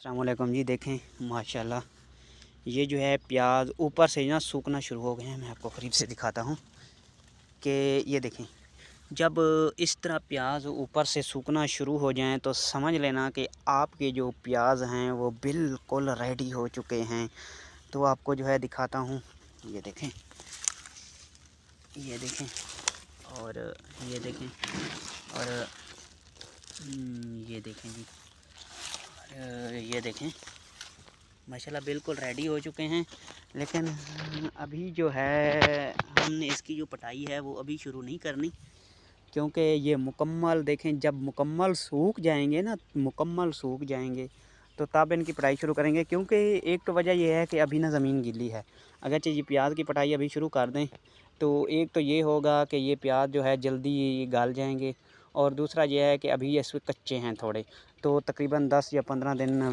अस्सलाम वालेकुम जी। देखें माशाल्लाह ये जो है प्याज ऊपर से ना सूखना शुरू हो गए हैं। मैं आपको करीब से दिखाता हूँ कि ये देखें, जब इस तरह प्याज ऊपर से सूखना शुरू हो जाएं तो समझ लेना कि आपके जो प्याज हैं वो बिल्कुल रेडी हो चुके हैं। तो आपको जो है दिखाता हूँ, ये देखें, ये देखें और ये देखें और ये देखें जी, ये देखें माशाल्लाह बिल्कुल रेडी हो चुके हैं। लेकिन अभी जो है हमने इसकी जो पटाई है वो अभी शुरू नहीं करनी, क्योंकि ये मुकम्मल देखें, जब मुकम्मल सूख जाएंगे ना, मुकम्मल सूख जाएंगे तो तब इनकी पटाई शुरू करेंगे। क्योंकि एक तो वजह यह है कि अभी ना ज़मीन गीली है। अगर चाहिए प्याज की पटाई अभी शुरू कर दें तो एक तो ये होगा कि ये प्याज जो है जल्दी गल जाएंगे, और दूसरा ये है कि अभी ये कच्चे हैं थोड़े, तो तकरीबन 10 या 15 दिन